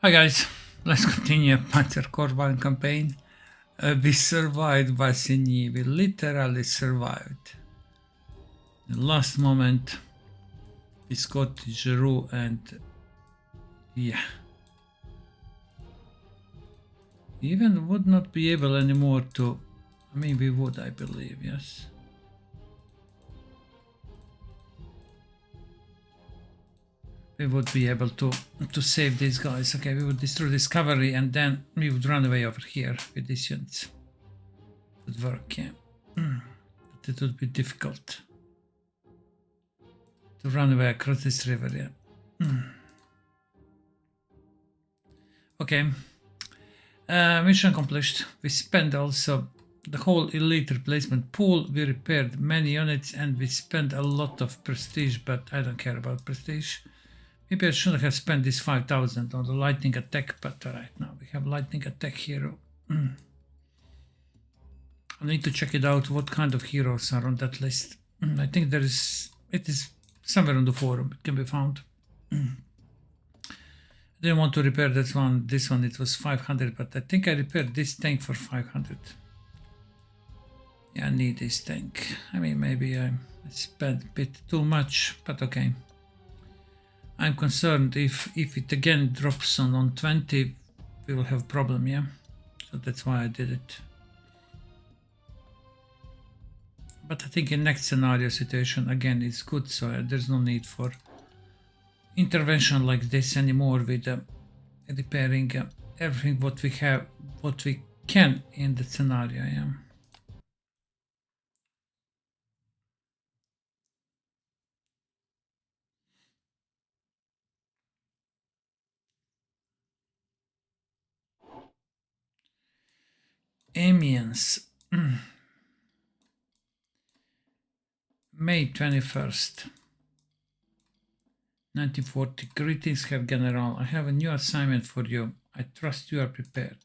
Hi guys, let's continue Panzer Corps 1 campaign. We survived Vassigny, we literally survived. The last moment we got Giroux and yeah. We even would not be able anymore to, I mean we would I believe, yes. We would be able to save these guys. Okay, we would destroy this cavalry and then we would run away over here with these units. It would work, yeah. But it would be difficult to run away across this river, yeah. Okay. Mission accomplished. We spent also the whole elite replacement pool. We repaired many units and we spent a lot of prestige, but I don't care about prestige. Maybe I shouldn't have spent this 5,000 on the lightning attack, but right now we have lightning attack hero. I need to check it out what kind of heroes are on that list. I think it is somewhere on the forum, it can be found. I didn't want to repair this one it was 500, but I think I repaired this tank for 500. Yeah, I need this tank. I mean, maybe I spent a bit too much, but okay. I'm concerned if it again drops on 20, we will have a problem, yeah? So that's why I did it. But I think in next scenario situation, again, it's good, so there's no need for intervention like this anymore with repairing everything what we have, what we can in the scenario, yeah? Amiens. May 21st, 1940. Greetings, Herr General. I have a new assignment for you. I trust you are prepared.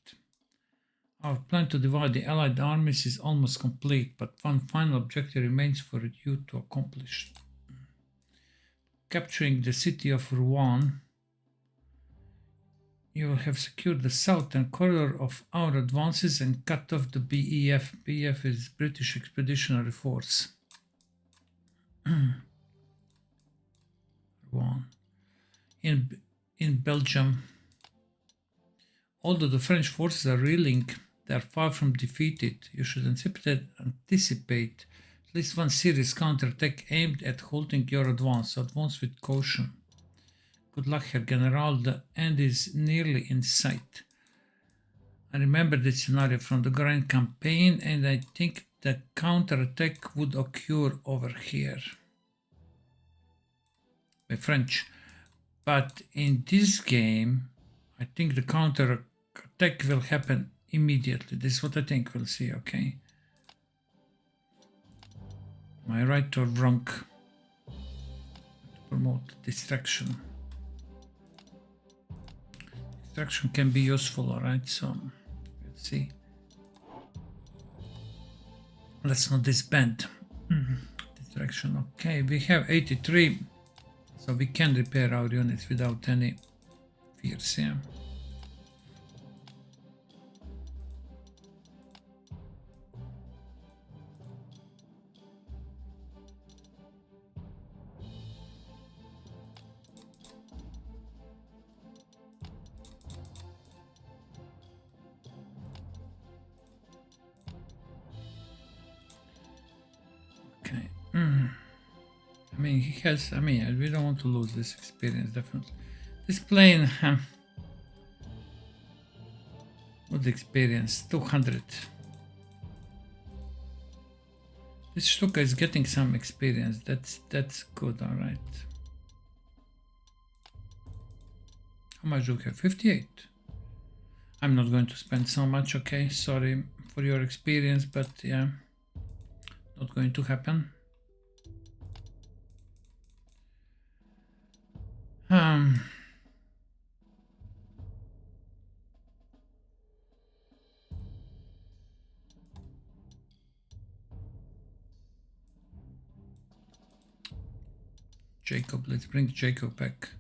Our plan to divide the Allied armies is almost complete, but one final objective remains for you to accomplish. Capturing the city of Rouen. You will have secured the southern corridor of our advances and cut off the BEF. BEF is British Expeditionary Force. Rouen. In Belgium. Although the French forces are reeling, they are far from defeated. You should anticipate at least one serious counterattack aimed at halting your advance. Advance with caution. Good luck, Herr General. The end is nearly in sight. I remember this scenario from the Grand Campaign, and I think the counterattack would occur over here. By French. But in this game, I think the counterattack will happen immediately. This is what I think we'll see, okay? Am I right or wrong? Promote distraction. Distraction can be useful, alright? So, let's see. Let's not disband. Distraction, okay. We have 83. So we can repair our units without any fears, yeah. Okay. I mean, he has, we don't want to lose this experience, definitely. This plane, what's the experience? 200. This Stuka is getting some experience, that's good, alright. How much do we have? 58. I'm not going to spend so much, okay? Sorry for your experience, but yeah, not going to happen. Jacob, let's bring Jacob back.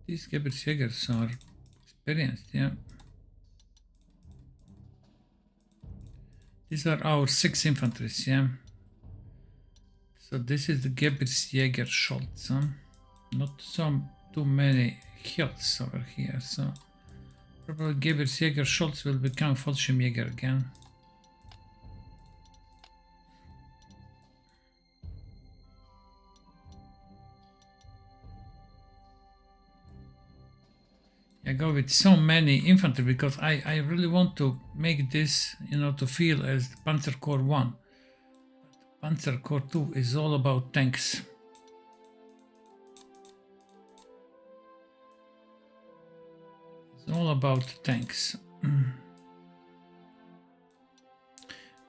These Gebirgsjägers are experienced, yeah. These are our 6 infantries, yeah. So this is the Gebirgsjäger Schultz, huh? Not too many hills over here, so probably Gebirgsjäger Schultz will become Fallschirmjäger again. I go with so many infantry because I really want to make this, you know, to feel as Panzer Corps 1. But Panzer Corps 2 is all about tanks. It's all about tanks.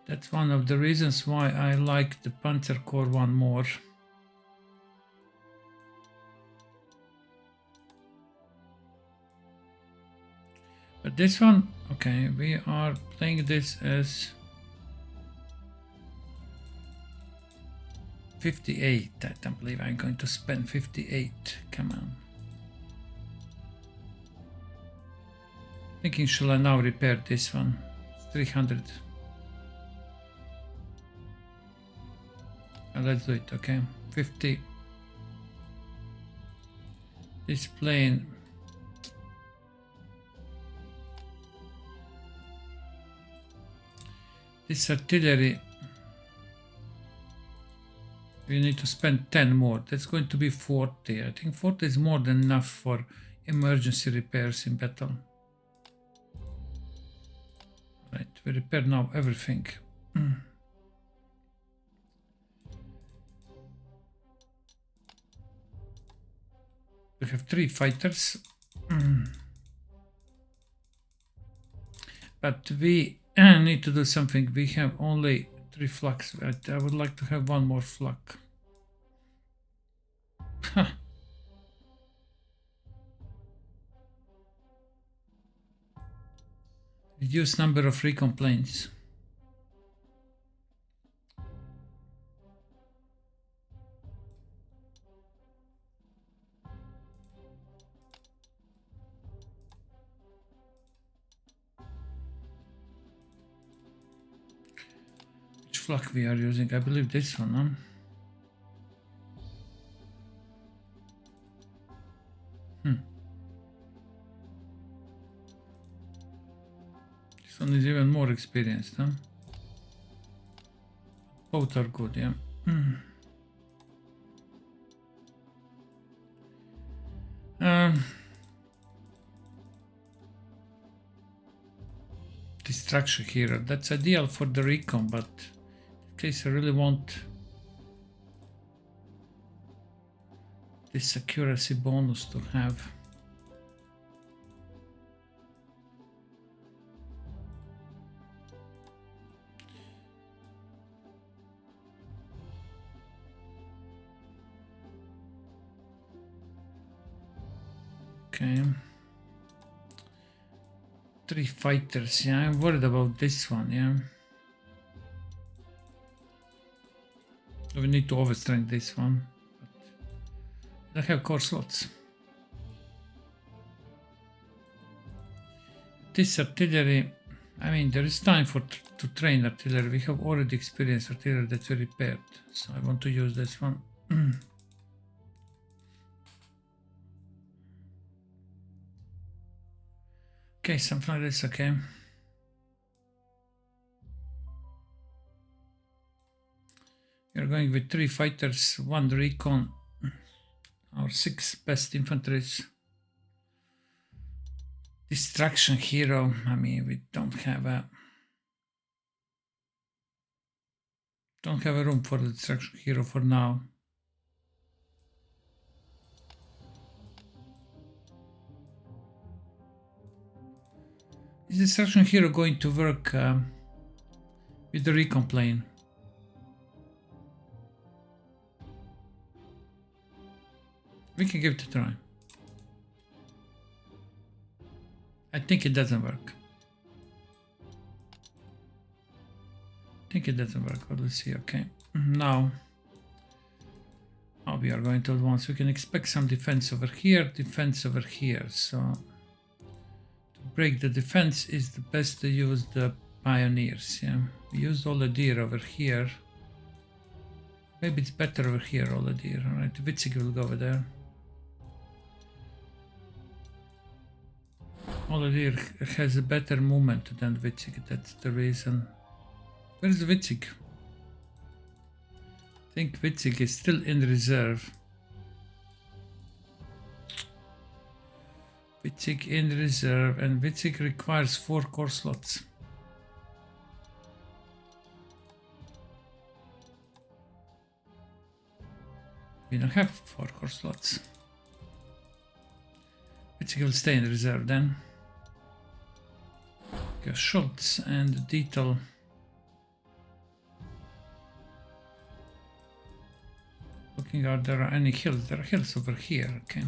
That's one of the reasons why I like the Panzer Corps 1 more. But this one, okay, we are playing this as 58. I don't believe I'm going to spend 58. Come on. Thinking, shall I now repair this one? It's 300. Let's do it, okay. 50. This plane. This artillery, we need to spend 10 more. That's going to be 40. I think 40 is more than enough for emergency repairs in battle. Right, we repair now everything. We have 3 fighters. But we need to do something. We have only 3 flags. I would like to have 1 more flag. Reduce number of recon planes. Flag we are using, I believe this one, huh? This one is even more experienced, huh? Both are good, yeah. Destruction hero, that's ideal for the recon, but in case I really want this accuracy bonus to have. Okay. 3 fighters, yeah, I'm worried about this one, yeah. We need to overstrength this one. But I have core slots. This artillery, I mean, there is time to train artillery. We have already experienced artillery that we repaired, so I want to use this one. Okay, something like this, okay. We're going with 3 fighters, 1 recon, our 6 best infantries. Destruction hero, I mean, we don't have a room for the destruction hero for now. Is the destruction hero going to work with the recon plane? We can give it a try. I think it doesn't work. But let's see, okay. Now, Oh, we are going to advance. We can expect some defense over here, defense over here. So to break the defense is the best to use the pioneers. Yeah, we used all the deer over here. Maybe it's better over here, all the deer. All right, Witzig will go over there. All the deer has a better movement than Witzig. That's the reason. Where's Witzig? I think Witzig is still in reserve. Witzig in reserve, and Witzig requires 4 core slots. We don't have 4 core slots. Witzig will stay in reserve then. Okay, Schultz and Dietel. Looking out, there are any hills. There are hills over here. Okay,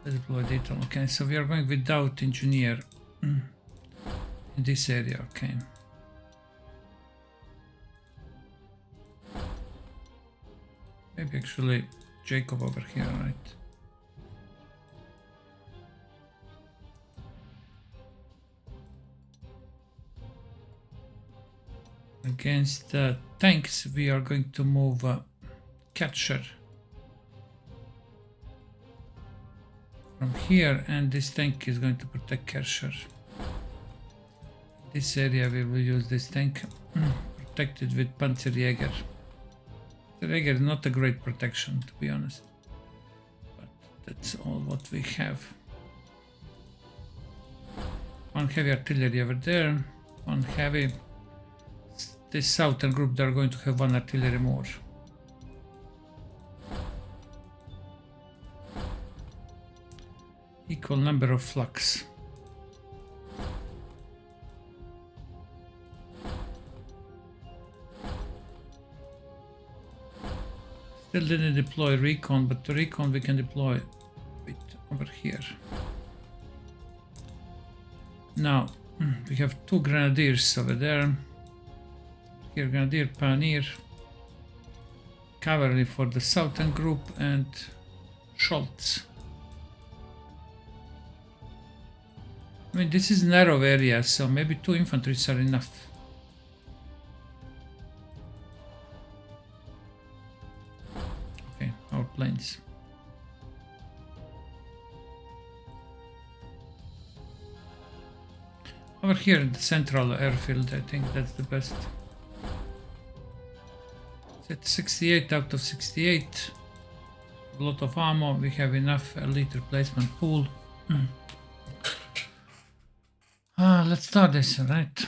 let's deploy Dietel. Okay, so we are going without engineer in this area. Okay. Maybe actually Jacob over here, right? Against the tanks, we are going to move Catcher from here, and this tank is going to protect Catcher. This area we will use this tank protected with Panzerjäger. Panzerjäger is not a great protection, to be honest, but that's all what we have. 1 heavy artillery over there, 1 heavy. This southern group, they are going to have 1 artillery more. Equal number of flux. Still didn't deploy recon, but the recon we can deploy it over here. Now we have 2 grenadiers over there. Here, Grenadier, Pioneer, Cavalry for the southern group, and Schultz. I mean, this is narrow area, so maybe 2 infantry are enough. Okay, our planes. Over here in the central airfield, I think that's the best. It's 68 out of 68. A lot of ammo. We have enough elite replacement pool. Let's start this, right?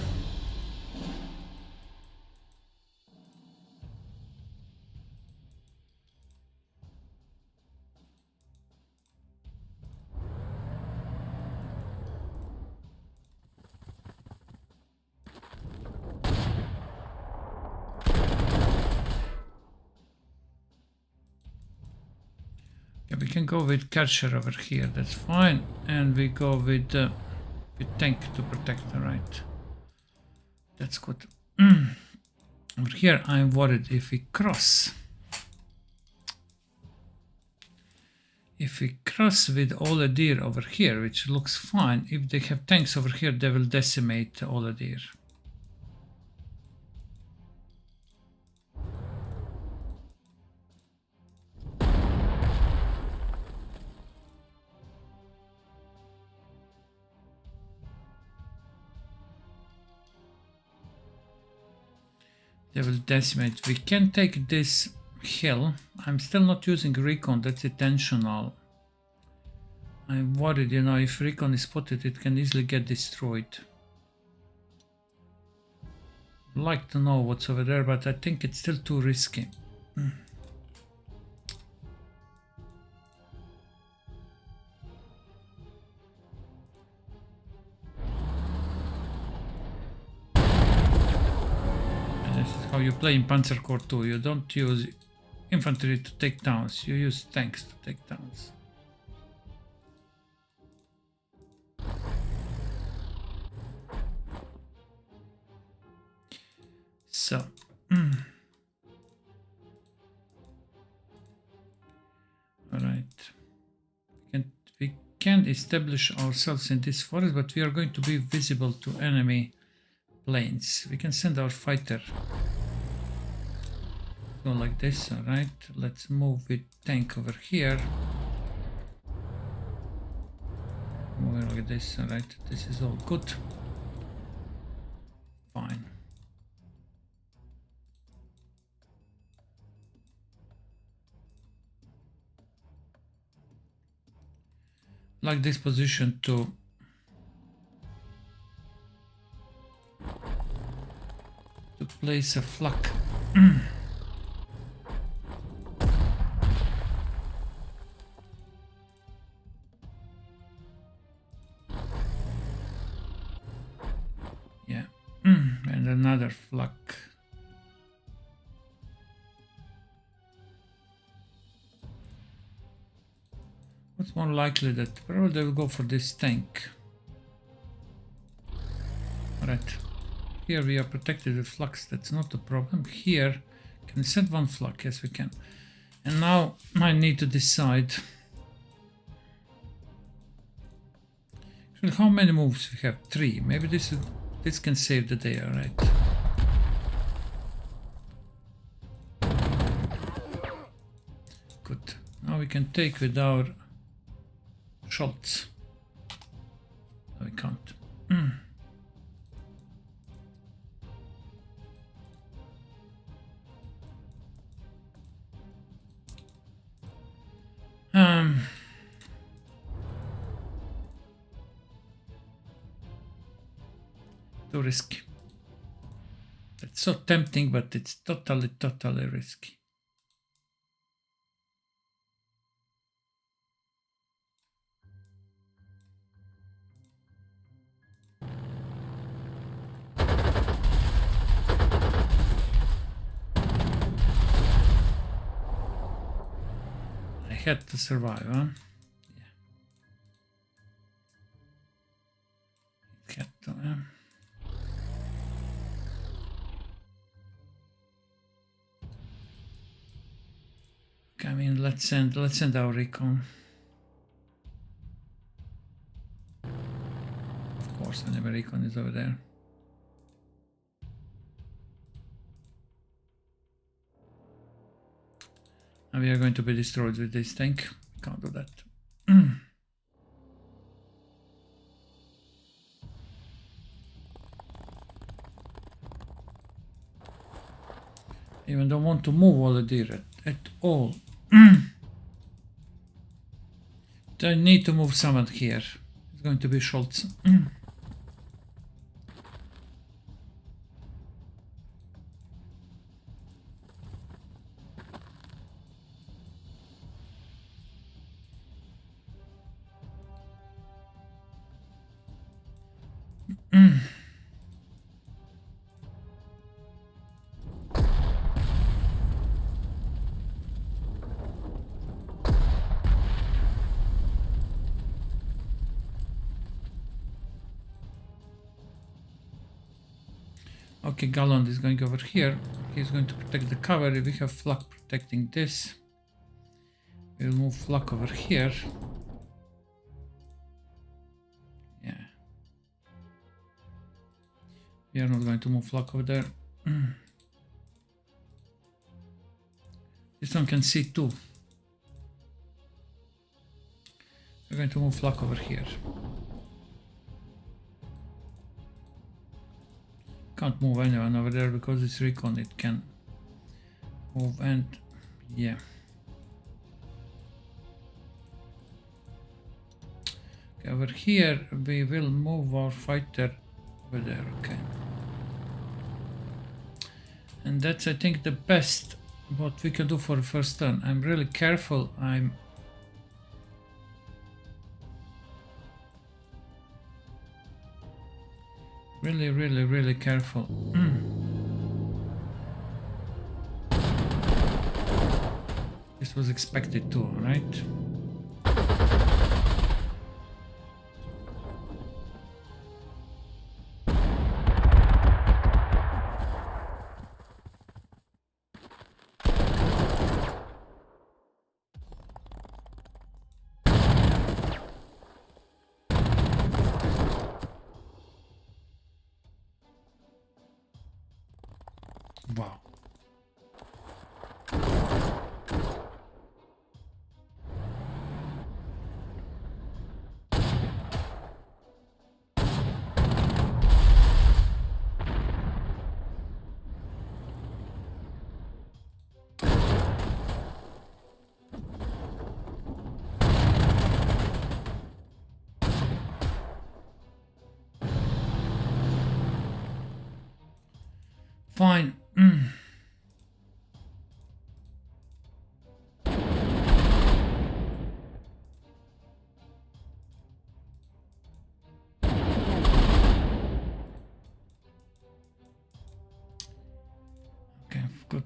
We can go with Kesler over here, that's fine, and we go with tank to protect the right. That's good. Over here, I'm worried if we cross. If we cross with all the deer over here, which looks fine, if they have tanks over here, they will decimate all the deer. They will decimate. We can take this hill. I'm still not using recon, that's intentional. I'm worried, you know, if recon is spotted, it can easily get destroyed. I'd like to know what's over there, but I think it's still too risky. How you play in Panzer Corps 2, you don't use infantry to take towns, you use tanks to take towns. So can establish ourselves in this forest, but we are going to be visible to enemy planes. We can send our fighter. Go like this, alright. Let's move with tank over here. Move like this, alright. This is all good. Fine. Like this position to place a flak. Yeah, and another flak. What's more likely that probably they will go for this tank. Alright. Here we are protected with flux, that's not a problem. Here, can we send one flak? Yes, we can. And now I need to decide. Actually, how many moves we have? 3. Maybe this can save the day, alright. Good. Now we can take with our shots. No, we can't. Too risky. It's so tempting, but it's totally risky. I had to survive, huh? Yeah. It had to, okay, I mean, let's send our recon. Of course, enemy recon is over there. And we are going to be destroyed with this tank. We can't do that. Even don't want to move all the deer at all. I need to move someone here. It's going to be Schultz. Okay, Galland is going over here. He's going to protect the cover. We have flak protecting this. We'll move flak over here. Yeah. We are not going to move flak over there. This one can see too. We're going to move flak over here. Can't move anyone over there because it's recon, it can move, and yeah. Okay, over here we will move our fighter over there, okay. And that's, I think, the best what we can do for the first turn. I'm really careful, I'm really careful. This was expected too, right? fine. Okay, good.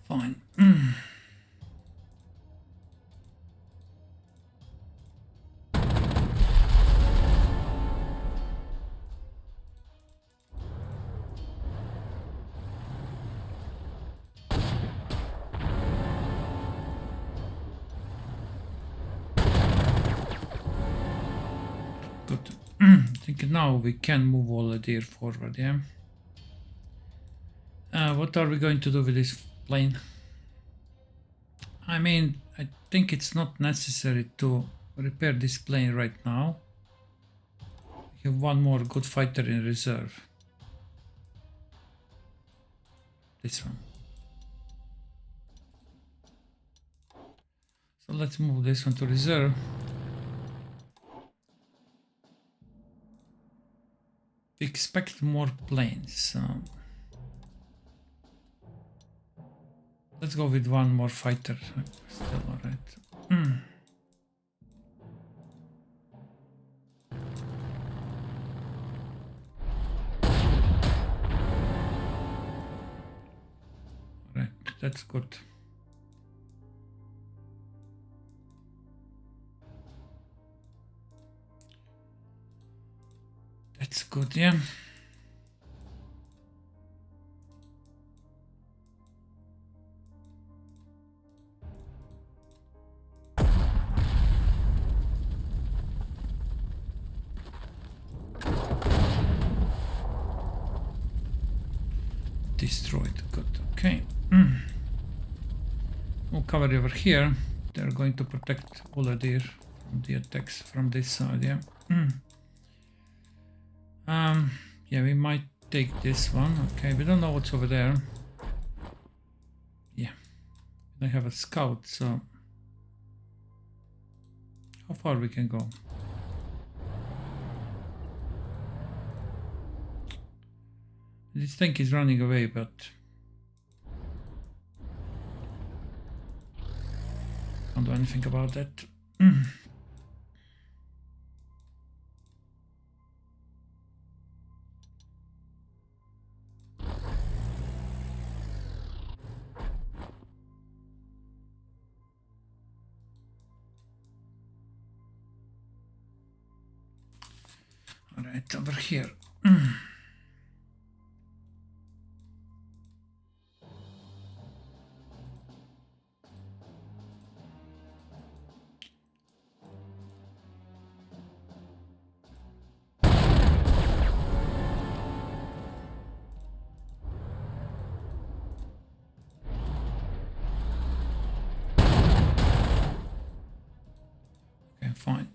Fine. Good. I think now we can move all the deer forward, yeah? What are we going to do with this plane? I mean, I think it's not necessary to repair this plane right now. We have one more good fighter in reserve. This one. So let's move this one to reserve. We expect more planes. Let's go with one more fighter. Still alright. Alright, that's good. That's good, yeah. Destroyed. Good. Okay. We'll cover over here. They're going to protect all the deer from the attacks from this side. Yeah. Yeah, we might take this one. Okay, we don't know what's over there. Yeah, they have a scout. So how far we can go? This tank is running away, but can't do anything about that. All right, over here. Fine.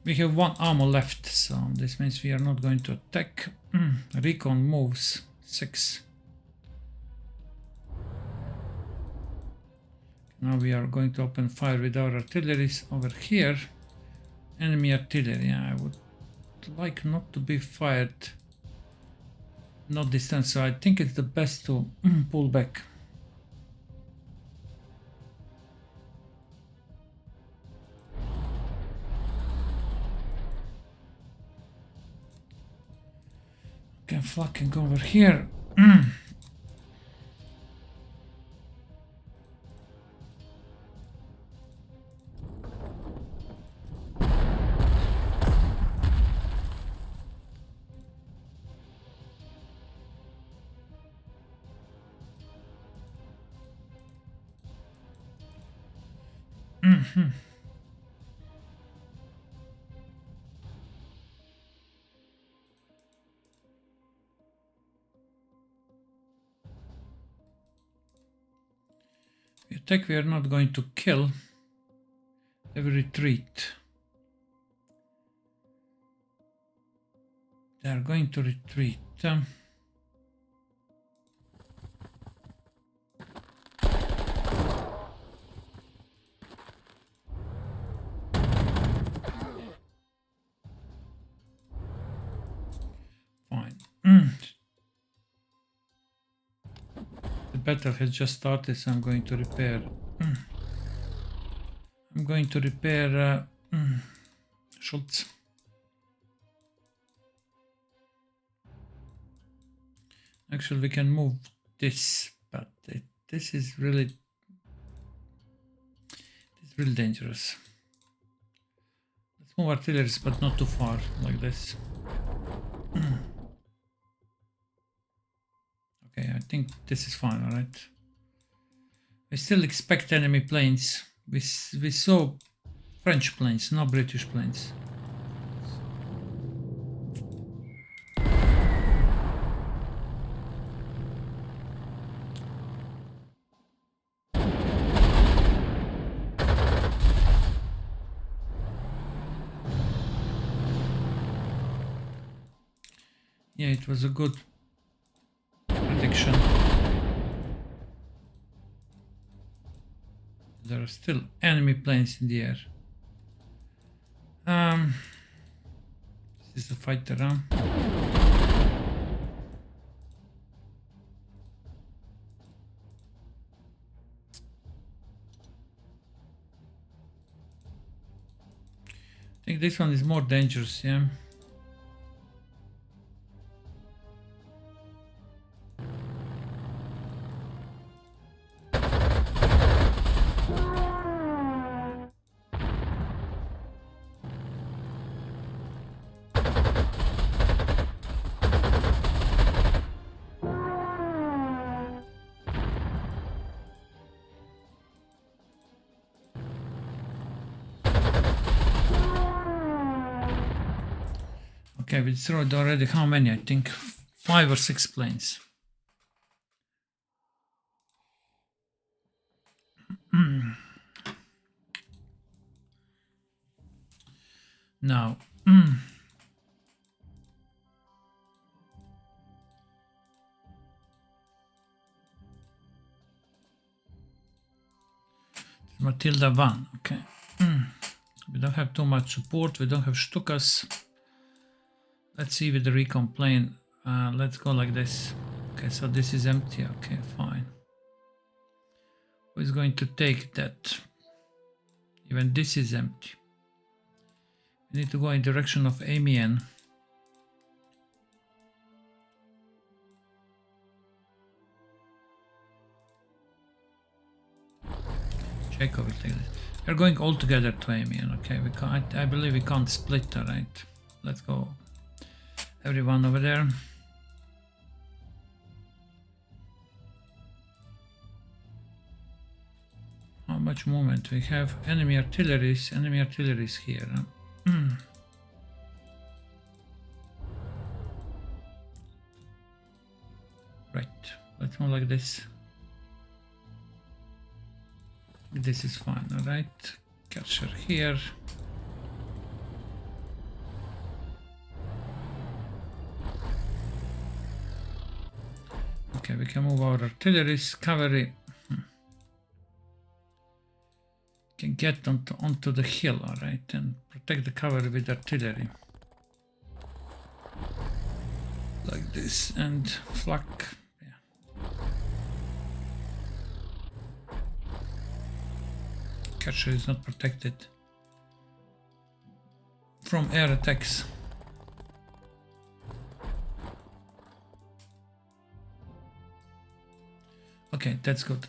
We have one ammo left, so this means we are not going to attack. Recon moves 6. Now we are going to open fire with our artilleries over here. Enemy artillery. I would like not to be fired. Not distance, so I think it's the best to pull back. Can fucking go over here. We're attack we are not going to kill. They will retreat. They are going to retreat. Fine. The battle has just started, so I'm going to repair. I'm going to repair Schultz. Actually, we can move this, but this is really dangerous. Let's move artilleries, but not too far, like this. Okay, I think this is fine, all right. We still expect enemy planes. We saw French planes, not British planes. Yeah, it was a good prediction. There are still enemy planes in the air. This is a fighter, huh? I think this one is more dangerous, yeah. Okay, we destroyed already how many? I think 5 or 6 planes. Now, Matilda 1, okay. We don't have too much support, we don't have Stukas. Let's see with the recon plane. Let's go like this. Okay, so this is empty. Okay, fine. Who is going to take that? Even this is empty. We need to go in direction of Amiens. Check over like this. We're going all together to Amiens. Okay, we can't. I believe we can't split. All right. Let's go. Everyone over there. How much movement we have? Enemy artillery is here. Right, let's move like this. This is fine, all right. Kesler here. Okay, we can move our artilleries, cavalry. Can get onto the hill, all right, and protect the cavalry with artillery. Like this, and flak. Yeah. Kesler is not protected from air attacks. Okay, that's good.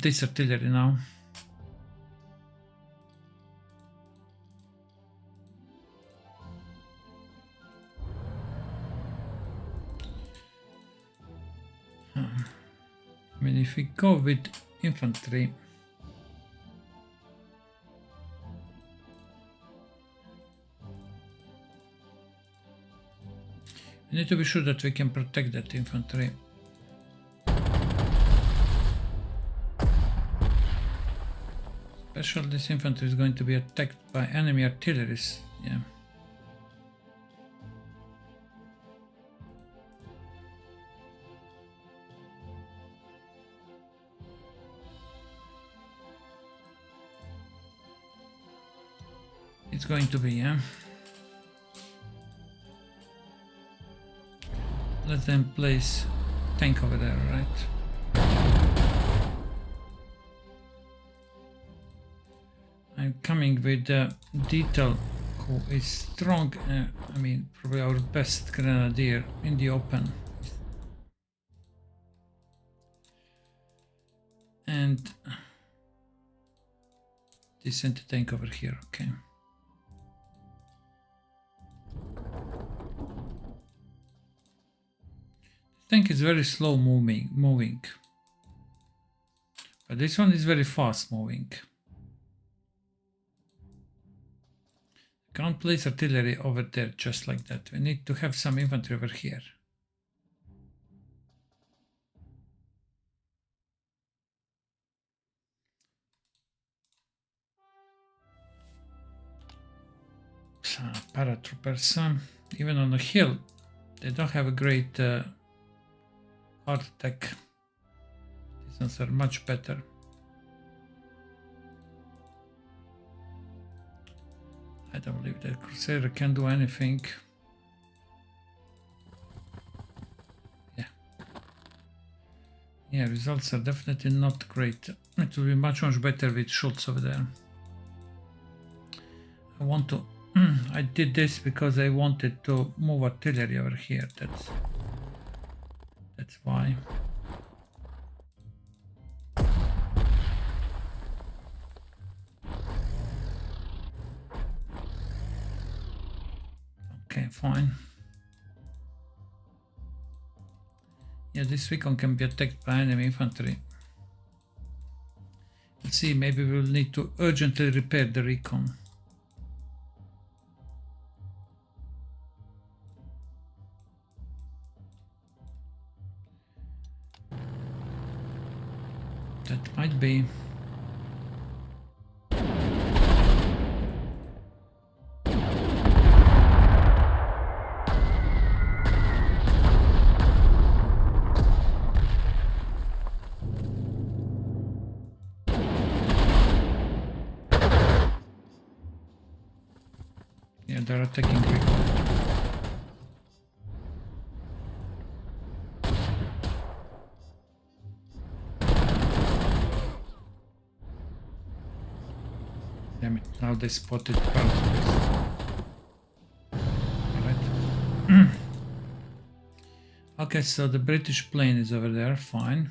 This artillery now. I mean, if we go with infantry, we need to be sure that we can protect that infantry. Special, this infantry is going to be attacked by enemy artillery. Yeah. It's going to be, yeah. Let them place tank over there, right? I'm coming with Detail, who is strong, I mean, probably our best grenadier in the open. And this anti-tank over here, okay. Tank is very slow moving, but this one is very fast moving. Can't place artillery over there just like that. We need to have some infantry over here. Paratroopers, even on a hill, they don't have a great heart attack. These ones are much better. I don't believe that Crusader can do anything. Yeah. Yeah, results are definitely not great. It will be much better with Schultz over there. I want to... I did this because I wanted to move artillery over here. That's why. Okay, fine. Yeah, this recon can be attacked by enemy infantry. Let's see, maybe we'll need to urgently repair the recon. That might be. Yeah, they're attacking recon. Damn it, now they spotted paratroopers. Alright. Okay, so the British plane is over there, fine.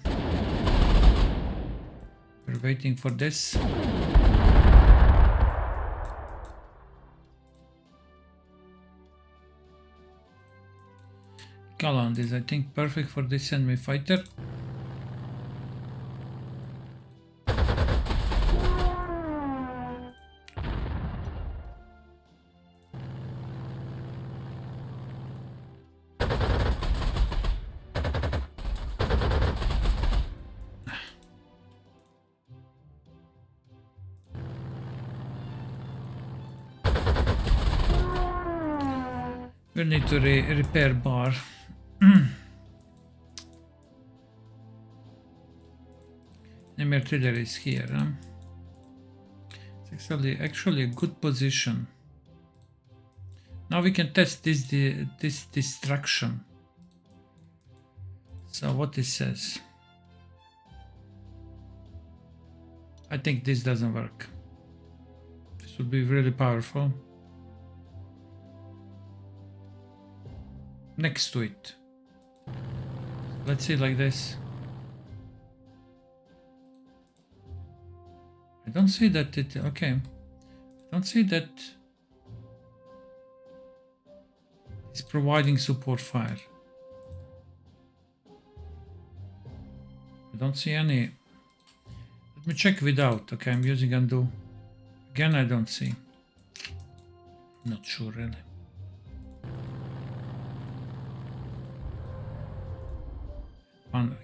We're waiting for this. Gallant is, I think, perfect for this enemy fighter. We need to repair bar. Enemy artillery is here. Huh? It's actually a good position. Now we can test this distraction. So what it says. I think this doesn't work. This would be really powerful. Next to it. Let's see like this. I don't see that it... Okay. I don't see that it's providing support fire. I don't see any... Let me check without. Okay, I'm using undo. Again, I don't see. Not sure really.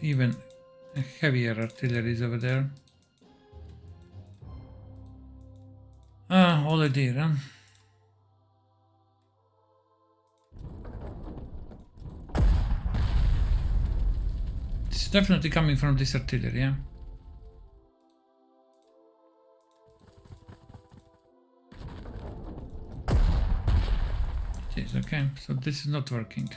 Even heavier artillery is over there. all idea, huh? It's definitely coming from this artillery, yeah? It is, okay, so this is not working.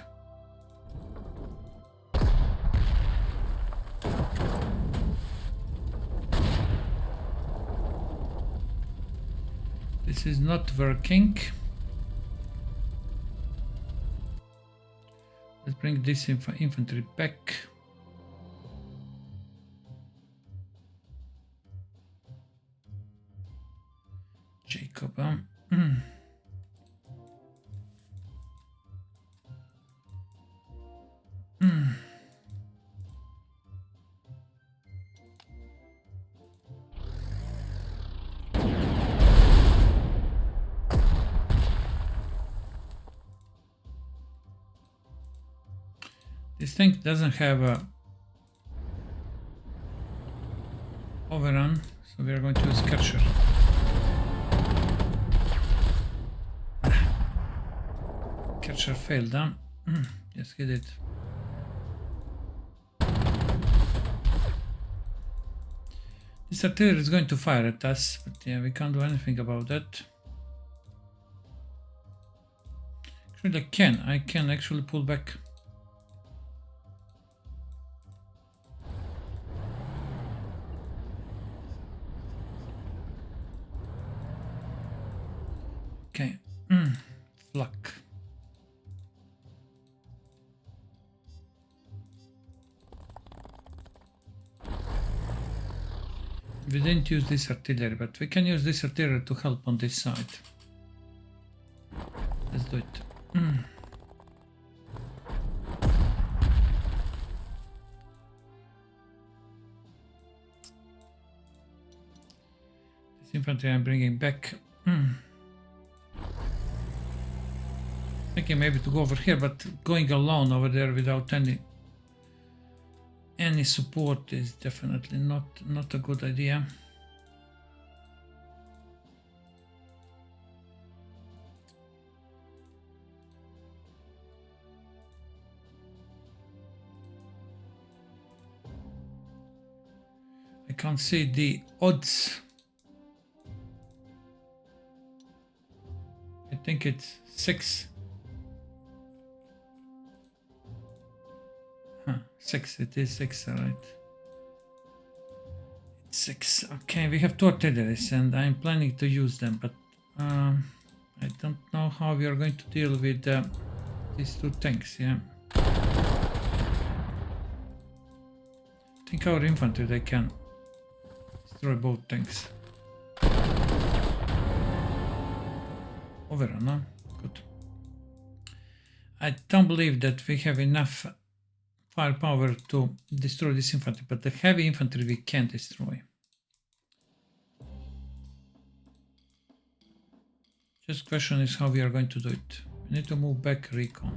This is not working. Let's bring this infantry back. Jacob, This tank doesn't have a overrun, so we are going to use Kesler. Kesler failed, huh? Yes, he did. This artillery is going to fire at us, but yeah, we can't do anything about that. Actually, I can actually pull back. Okay, flak. We didn't use this artillery, but we can use this artillery to help on this side. Let's do it. This infantry I'm bringing back. Thinking maybe to go over here, but going alone over there without any support is definitely not a good idea. I can't see the odds. I think it's 6. 6, it is 6, alright. It's 6. Okay, we have 2 artilleries and I'm planning to use them, but I don't know how we are going to deal with these 2 tanks, yeah. I think our infantry, they can destroy both tanks. Overrun, huh? Good. I don't believe that we have enough firepower to destroy this infantry, but the heavy infantry we can destroy. Just question is how we are going to do it. We need to move back recon.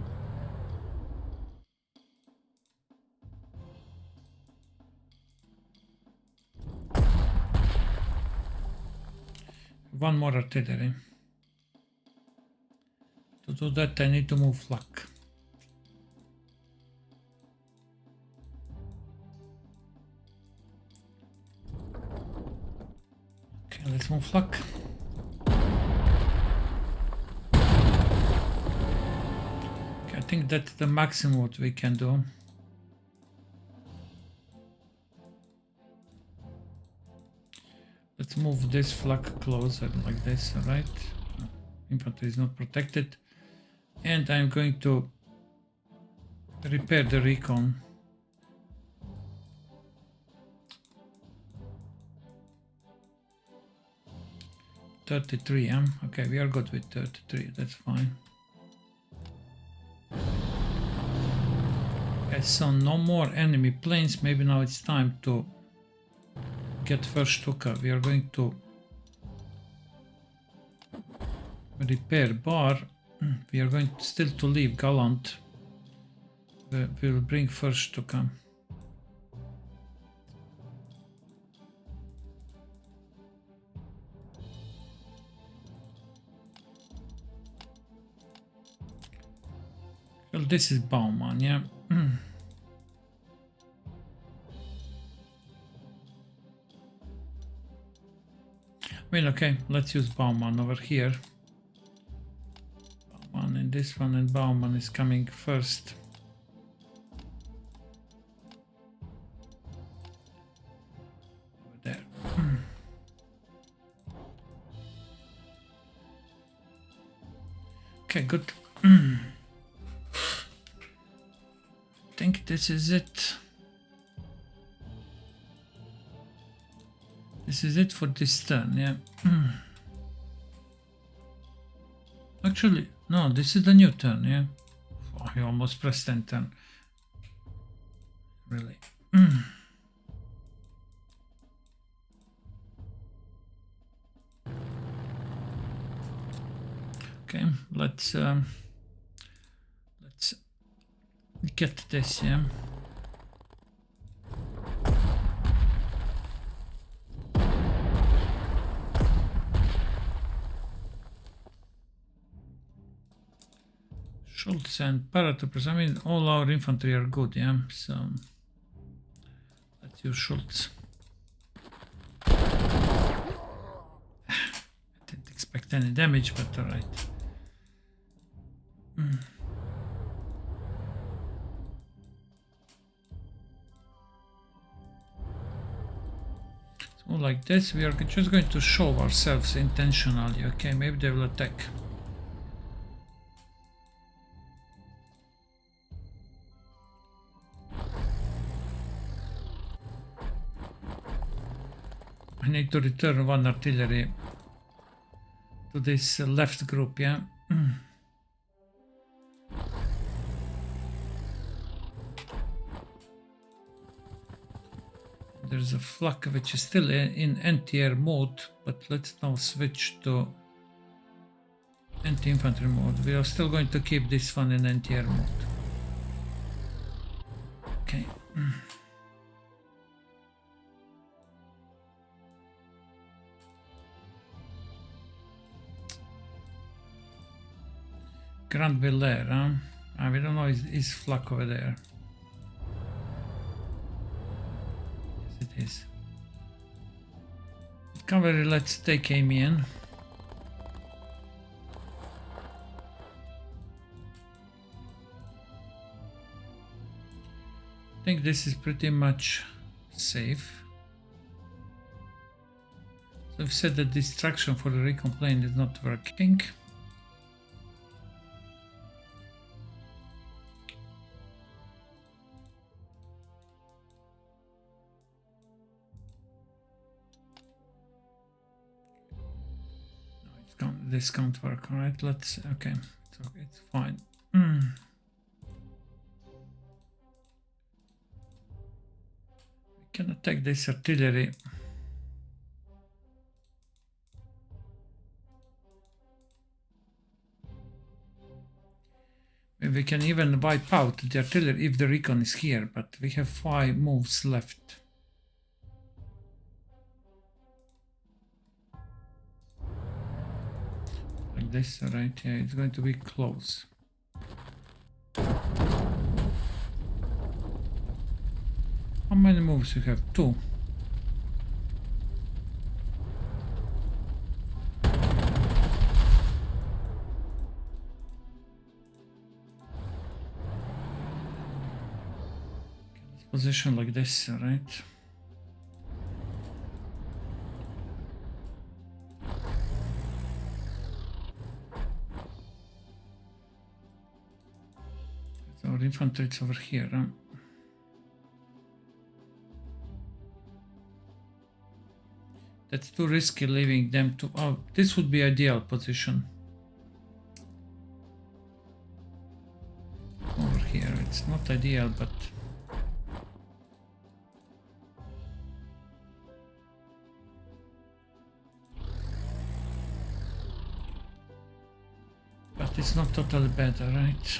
One more artillery. To do that I need to move flak. Let's move flak. Okay, I think that's the maximum what we can do. Let's move this flak closer like this, alright? Infantry is not protected. And I'm going to repair the recon. $33, yeah? Okay, we are good with 33, that's fine. Okay, so no more enemy planes. Maybe now it's time to get first Stuka. We are going to repair bar. We are going still to leave Gallant. We will bring first Stuka. this is Baumann, yeah. Well, okay, let's use Baumann over here. Baumann and this one, and Baumann is coming first. Over there. Okay, good. I think this is it. This is it for this turn, yeah. Actually, no, this is the new turn, yeah. Oh, you almost pressed enter. Really. Okay, let's get this, yeah. Schultz and paratroopers. I mean, all our infantry are good, yeah. So let's use Schultz. I didn't expect any damage, but all right. So like this, we are just going to show ourselves intentionally. Okay, maybe they will attack. I need to return one artillery to this left group, yeah. There's a flak which is still in anti-air mode, but let's now switch to anti-infantry mode. We are still going to keep this one in anti-air mode. Okay. Grondel there, huh? We don't know is flak over there. Yes, it is. Cavalry, let's take Amiens. I think this is pretty much safe. So I've said that distraction for the recon plane is not working. This can't work, alright, let's, okay, it's fine. We can attack this artillery. Maybe we can even wipe out the artillery if the recon is here, but we have 5 moves left. Like this, right? Yeah, it's going to be close. How many moves you have? 2. Position like this, right? Our infantry is over here. Huh? That's too risky leaving them to... Oh, this would be ideal position. Over here, it's not ideal, but... But it's not totally bad, right?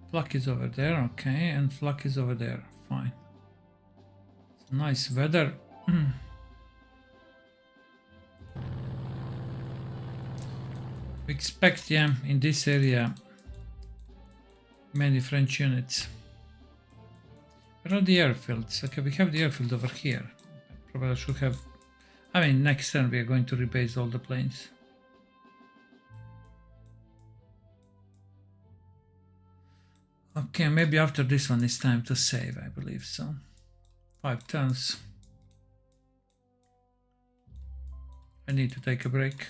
Flak is over there, okay, and flak is over there, fine. Nice weather. We expect, yeah, in this area many French units. Where are the airfields? Okay, we have the airfield over here. Probably should have. I mean, next turn we are going to rebase all the planes. Okay, maybe after this one it's time to save, I believe so. 5 turns. I need to take a break.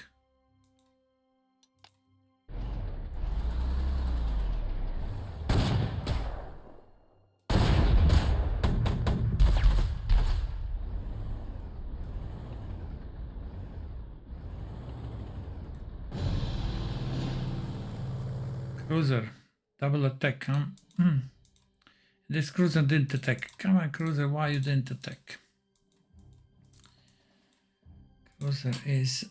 Cruiser. Double attack, huh? This cruiser didn't attack. Come on, cruiser, why you didn't attack? Cruiser is...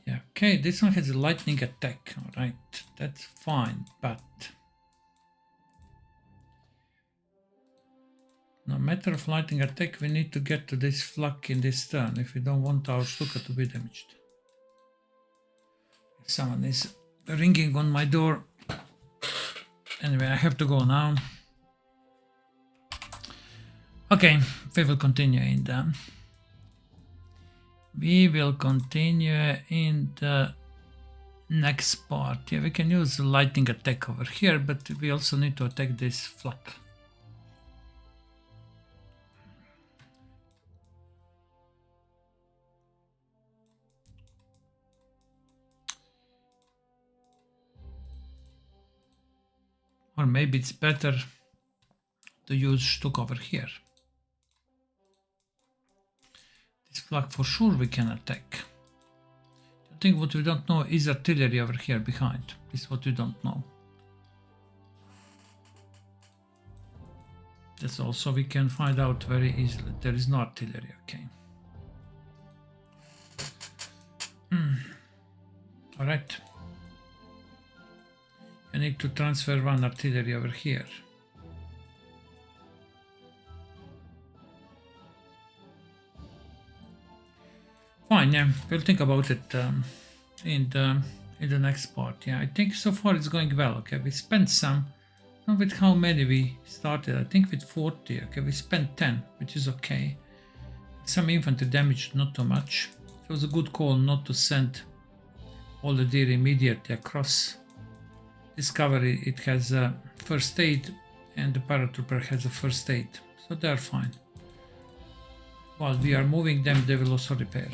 Yeah, okay, this one has a lightning attack, alright, that's fine, but... No matter of lightning attack, we need to get to this flak in this turn if we don't want our Stuka to be damaged. Someone is ringing on my door. Anyway, I have to go now. Okay, we will continue in the... We will continue in the next part. Yeah, we can use the lightning attack over here, but we also need to attack this flak. Or maybe it's better to use Stuk over here. This flag for sure we can attack. I think what we don't know is artillery over here behind. This is what we don't know. That's also we can find out very easily. There is no artillery, okay. Alright. I need to transfer one artillery over here. Fine, yeah, we'll think about it in the next part. Yeah, I think so far it's going well. Okay, we spent some, not with how many we started. I think with 40. Okay, we spent 10, which is okay. Some infantry damage, not too much. It was a good call not to send all the deer immediately across. Discovery, it has a first aid, and the paratrooper has a first aid, so they're fine. While we are moving them, they will also repair.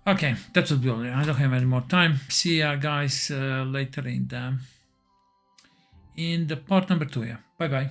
Okay, that would be all. I don't have any more time. See ya guys later in the part number 2. Yeah, bye bye.